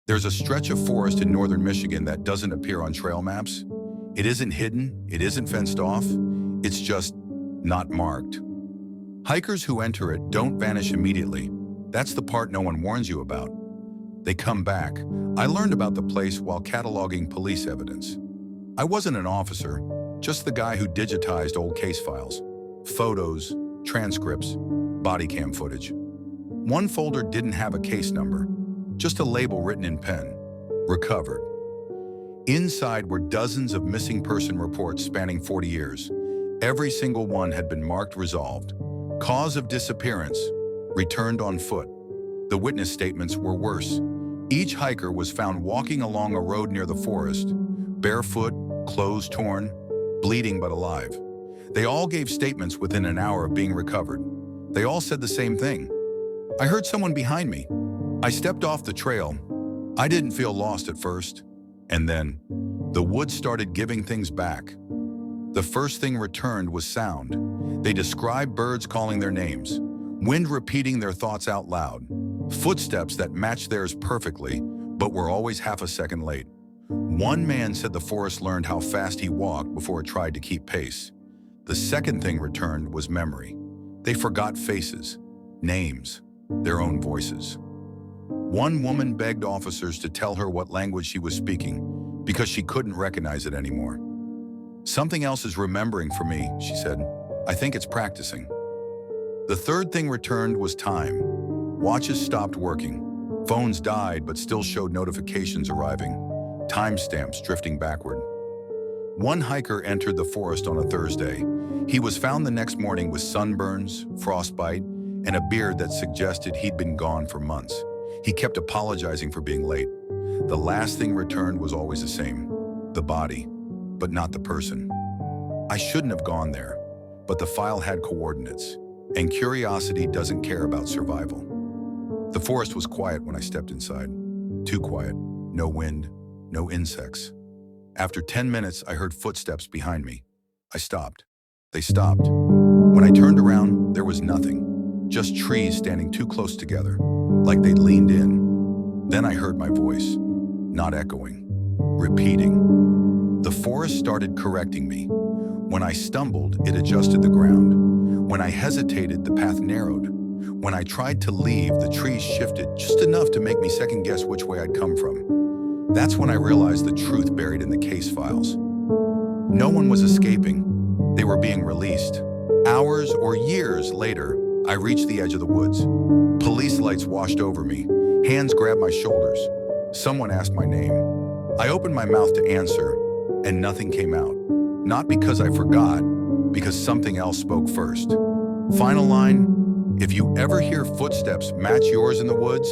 There's a stretch of forest in northern Michigan that doesn't appear on trail maps. It isn't hidden, it isn't fenced off, it's just not marked. Hikers who enter it don't vanish immediately. That's the part no one warns you about. They come back. I learned about the place while cataloging police evidence. I wasn't an officer, just the guy who digitized old case files. Photos, transcripts, body cam footage. One folder didn't have a case number, just a label written in pen, recovered. Inside were dozens of missing person reports spanning 40 years. Every single one had been marked resolved. Cause of disappearance, returned on foot. The witness statements were worse. Each hiker was found walking along a road near the forest, barefoot, clothes torn, bleeding but alive. They all gave statements within an hour of being recovered. They all said the same thing. I heard someone behind me. I stepped off the trail. I didn't feel lost at first. And then, the woods started giving things back. The first thing returned was sound. They described birds calling their names, wind repeating their thoughts out loud, footsteps that matched theirs perfectly, but were always half a second late. One man said the forest learned how fast he walked before it tried to keep pace. The second thing returned was memory. They forgot faces, names, their own voices. One woman begged officers to tell her what language she was speaking because she couldn't recognize it anymore. Something else is remembering for me, she said. I think it's practicing. The third thing returned was time. Watches stopped working. Phones died but still showed notifications arriving. Timestamps drifting backward. One hiker entered the forest on a Thursday. He was found the next morning with sunburns, frostbite, and a beard that suggested he'd been gone for months. He kept apologizing for being late. The last thing returned was always the same, the body, but not the person. I shouldn't have gone there, but the file had coordinates, and curiosity doesn't care about survival. The forest was quiet when I stepped inside. Too quiet, no wind, no insects. After 10 minutes, I heard footsteps behind me. I stopped. They stopped. When I turned around, there was nothing, just trees standing too close together, like they'd leaned in. Then I heard my voice, not echoing, repeating. The forest started correcting me. When I stumbled, it adjusted the ground. When I hesitated, the path narrowed. When I tried to leave, the trees shifted just enough to make me second-guess which way I'd come from. That's when I realized the truth buried in the case files. No one was escaping. They were being released. Hours or years later, I reached the edge of the woods. Police lights washed over me. Hands grabbed my shoulders. Someone asked my name. I opened my mouth to answer, and nothing came out. Not because I forgot, because something else spoke first. Final line, if you ever hear footsteps match yours in the woods,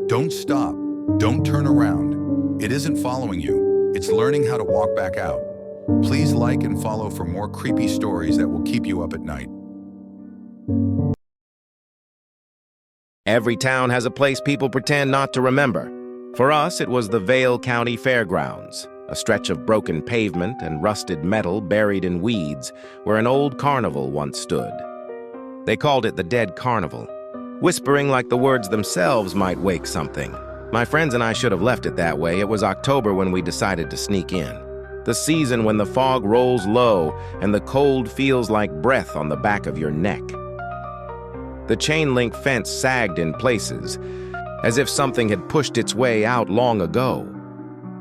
don't stop, don't turn around. It isn't following you, it's learning how to walk back out. Please like and follow for more creepy stories that will keep you up at night. Every town has a place people pretend not to remember. For us, it was the Vail County Fairgrounds, a stretch of broken pavement and rusted metal buried in weeds where an old carnival once stood. They called it the Dead Carnival, whispering like the words themselves might wake something. My friends and I should have left it that way. It was October when we decided to sneak in. The season when the fog rolls low and the cold feels like breath on the back of your neck. The chain-link fence sagged in places, as if something had pushed its way out long ago.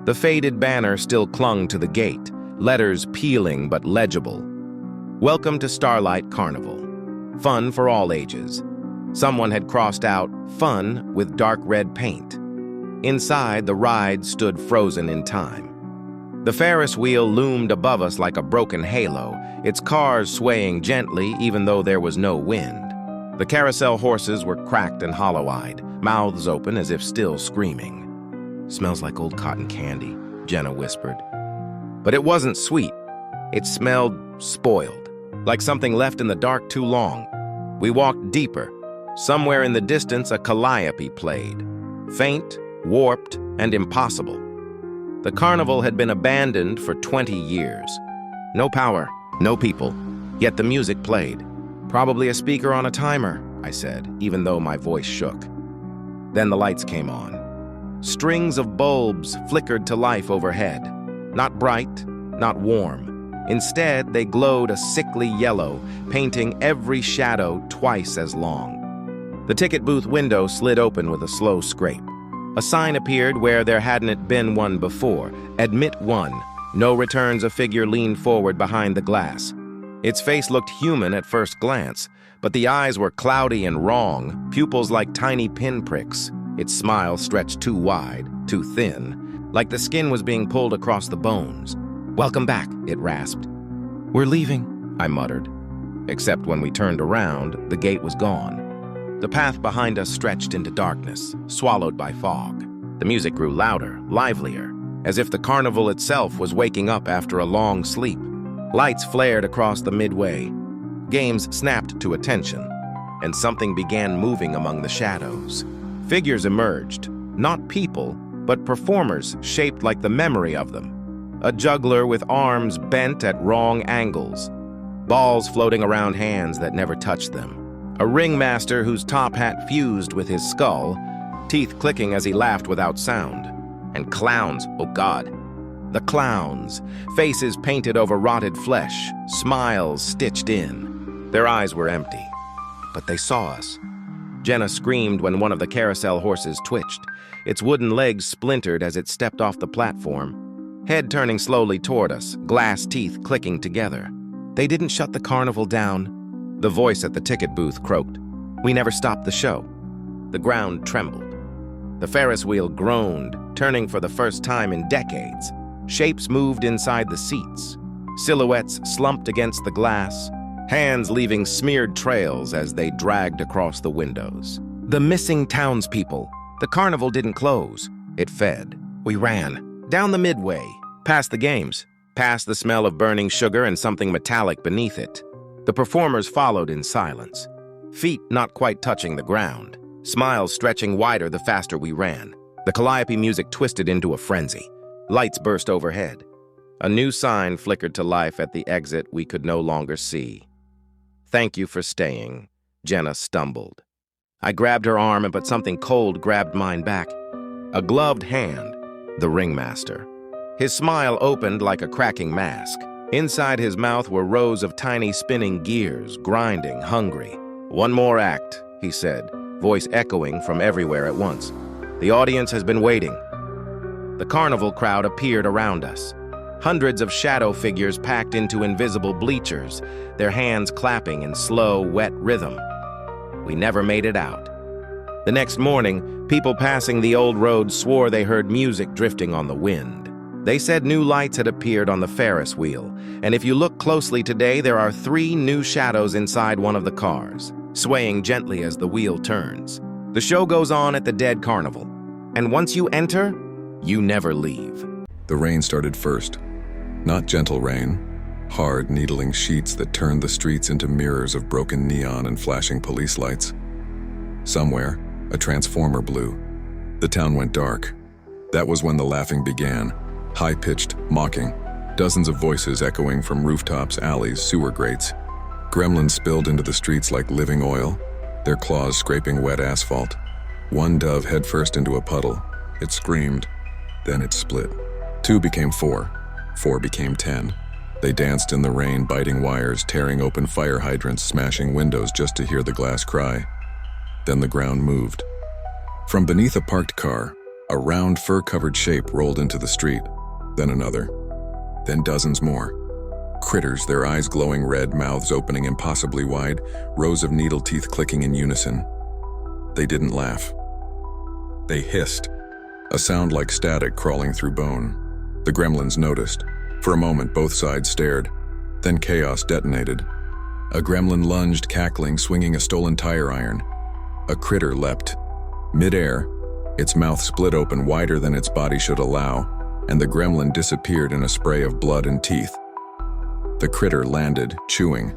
The faded banner still clung to the gate, letters peeling but legible. Welcome to Starlight Carnival. Fun for all ages. Someone had crossed out fun with dark red paint. Inside, the ride stood frozen in time. The Ferris wheel loomed above us like a broken halo, its cars swaying gently even though there was no wind. The carousel horses were cracked and hollow-eyed, mouths open as if still screaming. "Smells like old cotton candy," Jenna whispered. But it wasn't sweet. It smelled spoiled, like something left in the dark too long. We walked deeper. Somewhere in the distance, a calliope played. Faint, warped, and impossible. The carnival had been abandoned for 20 years. No power, no people, yet the music played. "Probably a speaker on a timer," I said, even though my voice shook. Then the lights came on. Strings of bulbs flickered to life overhead. Not bright, not warm. Instead, they glowed a sickly yellow, painting every shadow twice as long. The ticket booth window slid open with a slow scrape. A sign appeared where there hadn't been one before. Admit 1. No returns. A figure leaned forward behind the glass. Its face looked human at first glance, but the eyes were cloudy and wrong, pupils like tiny pinpricks. Its smile stretched too wide, too thin, like the skin was being pulled across the bones. "Welcome back," it rasped. "We're leaving," I muttered. Except when we turned around, the gate was gone. The path behind us stretched into darkness, swallowed by fog. The music grew louder, livelier, as if the carnival itself was waking up after a long sleep. Lights flared across the midway. Games snapped to attention, and something began moving among the shadows. Figures emerged, not people, but performers shaped like the memory of them. A juggler with arms bent at wrong angles, balls floating around hands that never touched them. A ringmaster whose top hat fused with his skull, teeth clicking as he laughed without sound. And clowns, oh God. The clowns, faces painted over rotted flesh, smiles stitched in. Their eyes were empty, but they saw us. Jenna screamed when one of the carousel horses twitched. Its wooden legs splintered as it stepped off the platform, head turning slowly toward us, glass teeth clicking together. "They didn't shut the carnival down," the voice at the ticket booth croaked. "We never stopped the show." The ground trembled. The Ferris wheel groaned, turning for the first time in decades. Shapes moved inside the seats. Silhouettes slumped against the glass, hands leaving smeared trails as they dragged across the windows. The missing townspeople. The carnival didn't close. It fed. We ran. Down the midway, past the games, past the smell of burning sugar and something metallic beneath it. The performers followed in silence, feet not quite touching the ground, smiles stretching wider the faster we ran. The calliope music twisted into a frenzy. Lights burst overhead. A new sign flickered to life at the exit we could no longer see. "Thank you for staying," Jenna stumbled. I grabbed her arm, but something cold grabbed mine back. A gloved hand, the ringmaster. His smile opened like a cracking mask. Inside his mouth were rows of tiny spinning gears, grinding, hungry. "One more act," he said, voice echoing from everywhere at once. "The audience has been waiting." The carnival crowd appeared around us. Hundreds of shadow figures packed into invisible bleachers, their hands clapping in slow, wet rhythm. We never made it out. The next morning, people passing the old road swore they heard music drifting on the wind. They said new lights had appeared on the Ferris wheel, and if you look closely today, there are 3 new shadows inside one of the cars, swaying gently as the wheel turns. The show goes on at the Dead Carnival, and once you enter, you never leave. The rain started first. Not gentle rain, hard, needling sheets that turned the streets into mirrors of broken neon and flashing police lights. Somewhere, a transformer blew. The town went dark. That was when the laughing began, high-pitched, mocking, dozens of voices echoing from rooftops, alleys, sewer grates. Gremlins spilled into the streets like living oil, their claws scraping wet asphalt. One dove headfirst into a puddle. It screamed. Then it split. 2 became 4. 4 became 10. They danced in the rain, biting wires, tearing open fire hydrants, smashing windows just to hear the glass cry. Then the ground moved. From beneath a parked car, a round fur-covered shape rolled into the street. Then another. Then dozens more. Critters, their eyes glowing red, mouths opening impossibly wide, rows of needle teeth clicking in unison. They didn't laugh. They hissed, a sound like static crawling through bone. The gremlins noticed. For a moment, both sides stared. Then chaos detonated. A gremlin lunged, cackling, swinging a stolen tire iron. A critter leapt. Mid-air, its mouth split open wider than its body should allow, and the gremlin disappeared in a spray of blood and teeth. The critter landed, chewing.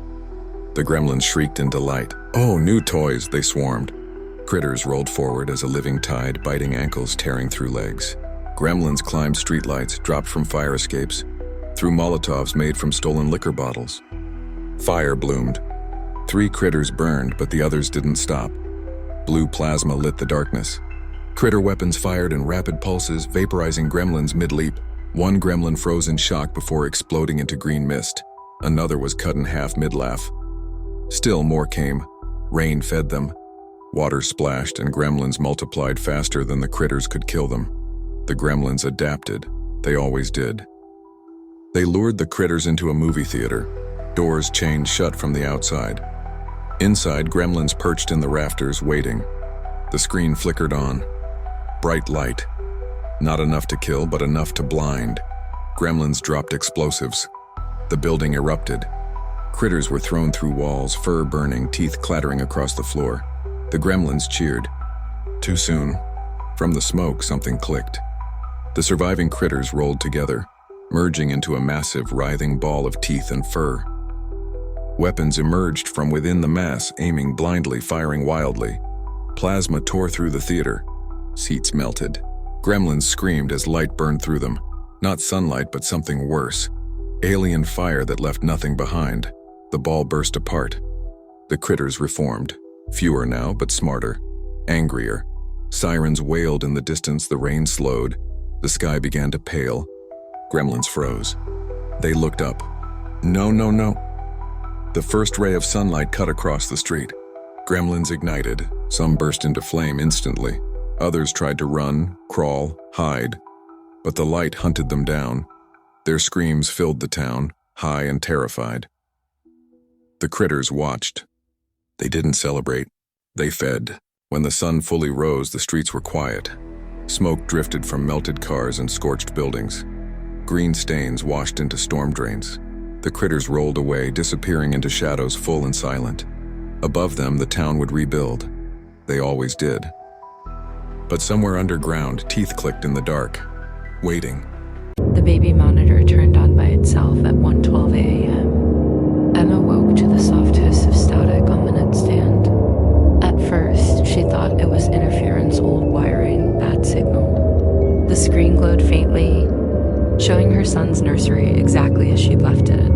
The gremlins shrieked in delight. "Oh, new toys," they swarmed. Critters rolled forward as a living tide, biting ankles, tearing through legs. Gremlins climbed streetlights, dropped from fire escapes, threw Molotovs made from stolen liquor bottles. Fire bloomed. 3 critters burned, but the others didn't stop. Blue plasma lit the darkness. Critter weapons fired in rapid pulses, vaporizing gremlins mid-leap. One gremlin froze in shock before exploding into green mist. Another was cut in half mid-laugh. Still more came. Rain fed them. Water splashed and gremlins multiplied faster than the critters could kill them. The gremlins adapted. They always did. They lured the critters into a movie theater. Doors chained shut from the outside. Inside, gremlins perched in the rafters, waiting. The screen flickered on. Bright light. Not enough to kill, but enough to blind. Gremlins dropped explosives. The building erupted. Critters were thrown through walls, fur burning, teeth clattering across the floor. The gremlins cheered. Too soon. From the smoke, something clicked. The surviving critters rolled together, merging into a massive, writhing ball of teeth and fur. Weapons emerged from within the mass, aiming blindly, firing wildly. Plasma tore through the theater. Seats melted. Gremlins screamed as light burned through them. Not sunlight, but something worse. Alien fire that left nothing behind. The ball burst apart. The critters reformed. Fewer now, but smarter. Angrier. Sirens wailed in the distance, the rain slowed. The sky began to pale. Gremlins froze. They looked up. No, no, no. The first ray of sunlight cut across the street. Gremlins ignited. Some burst into flame instantly. Others tried to run, crawl, hide. But the light hunted them down. Their screams filled the town, high and terrified. The critters watched. They didn't celebrate. They fed. When the sun fully rose, the streets were quiet. Smoke drifted from melted cars and scorched buildings. Green stains washed into storm drains. The critters rolled away, disappearing into shadows full and silent. Above them, the town would rebuild. They always did. But somewhere underground, teeth clicked in the dark, waiting. The baby monitor turned on by itself at 1:12 a.m. Emma woke to the soft hiss of static on the nightstand. At first, she thought it was interference, old wiring, bad signal. The screen glowed faintly, showing her son's nursery exactly as she'd left it.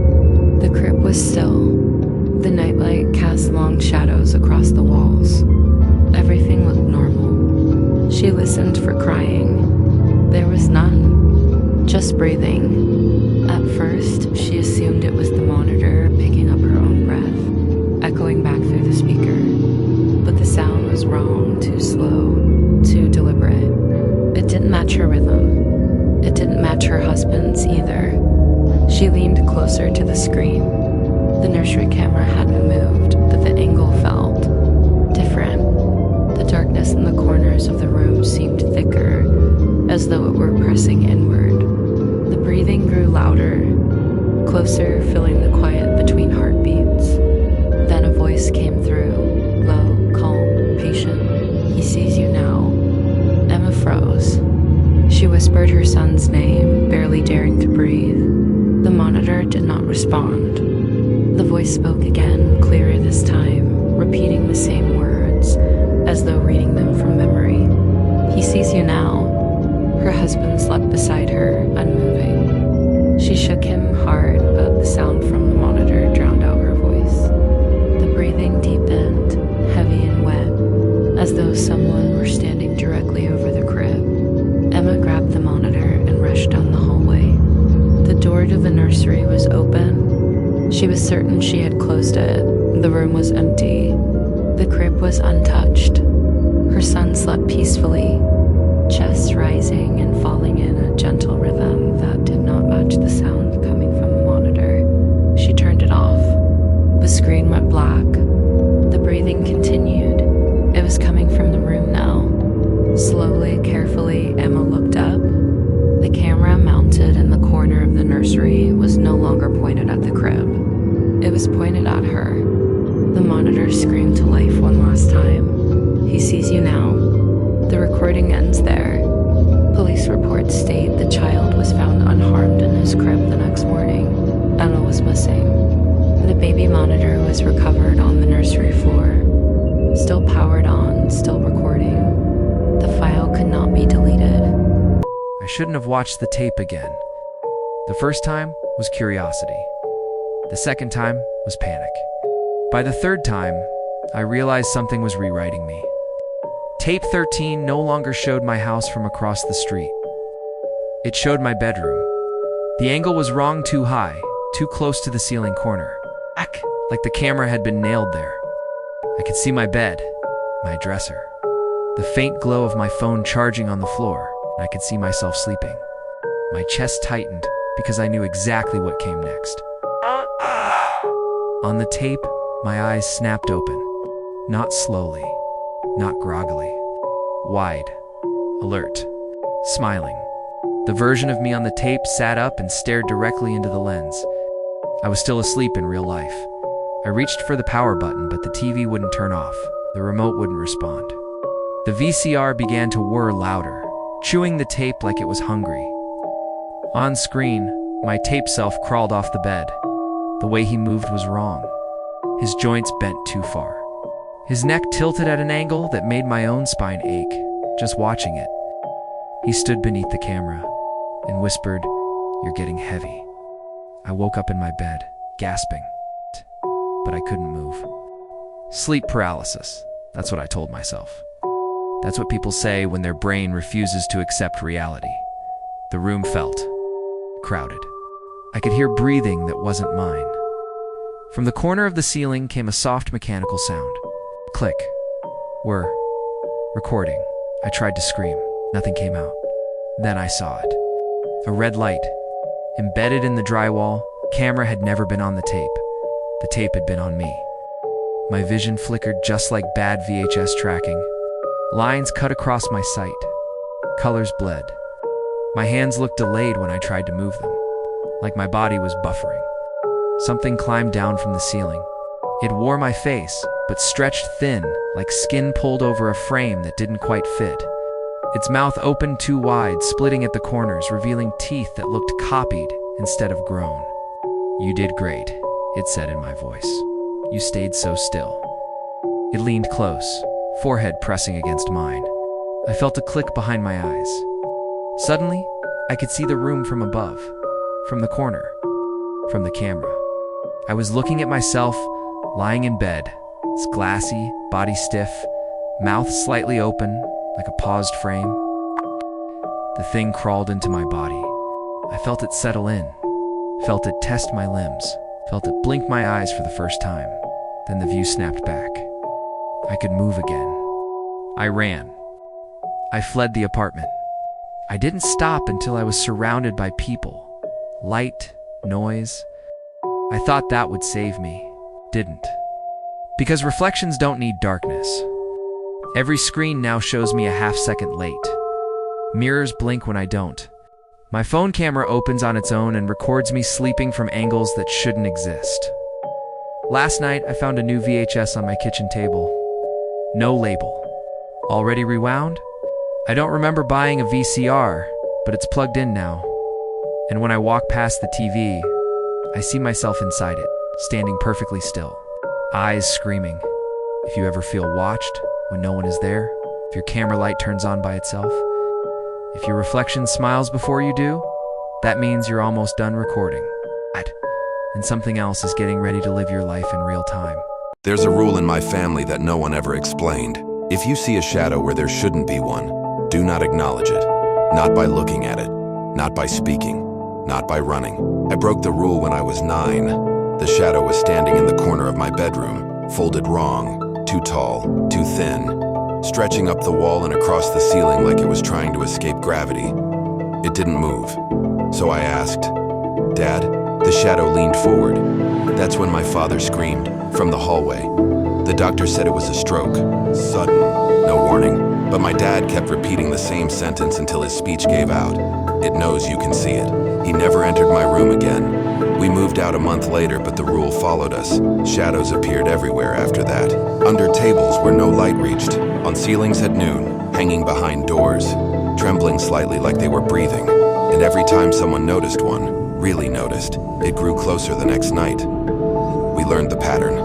The crib was still. The nightlight cast long shadows across the walls. Everything looked normal. She listened for crying. There was none, just breathing. At first, she assumed it was the monitor picking up her own breath, echoing back through the speaker. But the sound was wrong, too slow, too deliberate. It didn't match her rhythm. It didn't match her husband's either. She leaned closer to the screen. The nursery camera hadn't moved, but the angle felt different. The darkness in the corners of the room seemed thicker, as though it were pressing inward. The breathing grew louder, closer, filling the quiet between heartbeats. Then a voice came through, low, calm, patient. He sees you now. Emma froze. She whispered her son's name, barely daring to breathe. The monitor did not respond. The voice spoke again, clearer this time, repeating the same words, as though reading them from memory. He sees you now. Her husband slept beside her, unmoving. She shook him hard, but the sound from the monitor drowned out her voice. The breathing deepened, heavy and wet, as though someone were standing directly over the crib. Emma grabbed the monitor and rushed down the hallway. The door to the nursery was open. She was certain she had closed it. The room was empty. The crib was untouched. Her son slept peacefully, chest rising and falling in a gentle rhythm that did not match the sound coming from the monitor. She turned it off. The screen went black. The breathing continued. It was coming from the room now. Slowly, carefully, Emma looked up. The camera mounted in the corner of the nursery was no longer pointed at the crib. It was pointed at her. The monitor screamed to life one last time. He sees you now. The recording ends there. Police reports state the child was found unharmed in his crib the next morning. Emma was missing. The baby monitor was recovered on the nursery floor. Still powered on, still recording. The file could not be deleted. I shouldn't have watched the tape again. The first time was curiosity. The second time was panic. By the third time, I realized something was rewriting me. Tape 13 no longer showed my house from across the street. It showed my bedroom. The angle was wrong, too high, too close to the ceiling corner. Like the camera had been nailed there. I could see my bed, my dresser, the faint glow of my phone charging on the floor, and I could see myself sleeping. My chest tightened because I knew exactly what came next. On the tape, my eyes snapped open. Not slowly, not groggily. Wide, alert, smiling. The version of me on the tape sat up and stared directly into the lens. I was still asleep in real life. I reached for the power button, but the TV wouldn't turn off. The remote wouldn't respond. The VCR began to whir louder, chewing the tape like it was hungry. On screen, my tape self crawled off the bed. The way he moved was wrong. His joints bent too far. His neck tilted at an angle that made my own spine ache, just watching it. He stood beneath the camera and whispered, "You're getting heavy." I woke up in my bed, gasping, but I couldn't move. Sleep paralysis, that's what I told myself. That's what people say when their brain refuses to accept reality. The room felt crowded. I could hear breathing that wasn't mine. From the corner of the ceiling came a soft mechanical sound. Click. We're recording. I tried to scream. Nothing came out. Then I saw it. A red light. Embedded in the drywall, camera had never been on the tape. The tape had been on me. My vision flickered just like bad VHS tracking. Lines cut across my sight. Colors bled. My hands looked delayed when I tried to move them, like my body was buffering. Something climbed down from the ceiling. It wore my face, but stretched thin, like skin pulled over a frame that didn't quite fit. Its mouth opened too wide, splitting at the corners, revealing teeth that looked copied instead of grown. "You did great," it said in my voice. "You stayed so still." It leaned close, forehead pressing against mine. I felt a click behind my eyes. Suddenly, I could see the room from above, from the corner, from the camera. I was looking at myself, lying in bed, its glassy, body stiff, mouth slightly open, like a paused frame. The thing crawled into my body. I felt it settle in, felt it test my limbs, felt it blink my eyes for the first time. Then the view snapped back. I could move again. I ran. I fled the apartment. I didn't stop until I was surrounded by people. Light, noise. I thought that would save me. Didn't. Because reflections don't need darkness. Every screen now shows me a half-second late. Mirrors blink when I don't. My phone camera opens on its own and records me sleeping from angles that shouldn't exist. Last night, I found a new VHS on my kitchen table. No label. Already rewound? I don't remember buying a VCR, but it's plugged in now. And when I walk past the TV, I see myself inside it, standing perfectly still. Eyes screaming. If you ever feel watched when no one is there, if your camera light turns on by itself, if your reflection smiles before you do, that means you're almost done recording. And something else is getting ready to live your life in real time. There's a rule in my family that no one ever explained. If you see a shadow where there shouldn't be one, do not acknowledge it. Not by looking at it, not by speaking, not by running. I broke the rule when I was 9. The shadow was standing in the corner of my bedroom, folded wrong, too tall, too thin, stretching up the wall and across the ceiling like it was trying to escape gravity. It didn't move. So I asked, "Dad?" The shadow leaned forward. That's when my father screamed from the hallway. The doctor said it was a stroke. Sudden, no warning. But my dad kept repeating the same sentence until his speech gave out. It knows you can see it. He never entered my room again. We moved out a month later, but the rule followed us. Shadows appeared everywhere after that. Under tables where no light reached. On ceilings at noon, hanging behind doors, trembling slightly like they were breathing. And every time someone noticed one, really noticed, it grew closer the next night. We learned the pattern.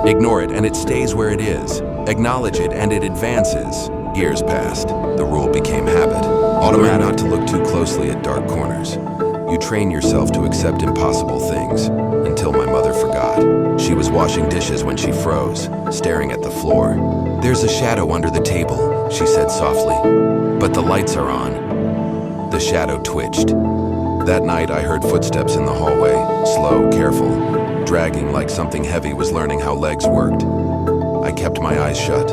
Ignore it and it stays where it is. Acknowledge it and it advances. Years passed. The rule became habit. Automatic not to look too closely at dark corners. You train yourself to accept impossible things, until my mother forgot. She was washing dishes when she froze, staring at the floor. "There's a shadow under the table," she said softly. "But the lights are on." The shadow twitched. That night I heard footsteps in the hallway, slow, careful, dragging like something heavy was learning how legs worked. I kept my eyes shut.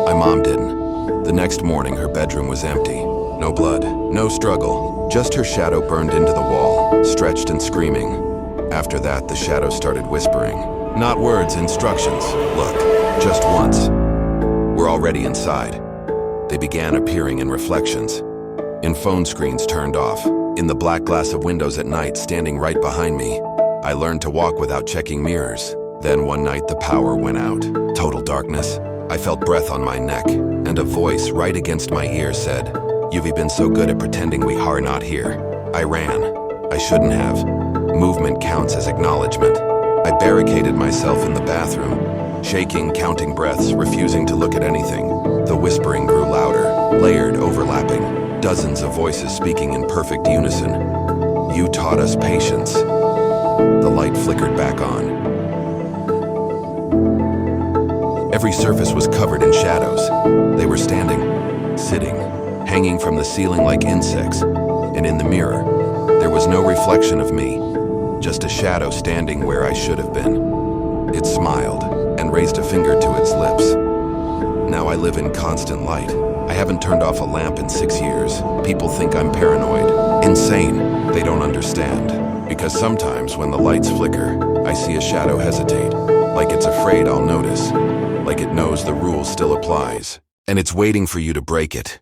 My mom didn't. The next morning her bedroom was empty. No blood, no struggle, just her shadow burned into the wall, stretched and screaming. After that, the shadow started whispering. Not words, instructions. Look, just once. We're already inside. They began appearing in reflections. In phone screens turned off. In the black glass of windows at night standing right behind me. I learned to walk without checking mirrors. Then one night the power went out. Total darkness. I felt breath on my neck, and a voice right against my ear said, "You've been so good at pretending we are not here." I ran. I shouldn't have. Movement counts as acknowledgement. I barricaded myself in the bathroom, shaking, counting breaths, refusing to look at anything. The whispering grew louder, layered, overlapping, dozens of voices speaking in perfect unison. "You taught us patience." The light flickered back on. Every surface was covered in shadows. They were standing, sitting, hanging from the ceiling like insects, and in the mirror, there was no reflection of me, just a shadow standing where I should have been. It smiled and raised a finger to its lips. Now I live in constant light. I haven't turned off a lamp in 6 years. People think I'm paranoid. Insane. They don't understand. Because sometimes when the lights flicker, I see a shadow hesitate, like it's afraid I'll notice, like it knows the rule still applies, and it's waiting for you to break it.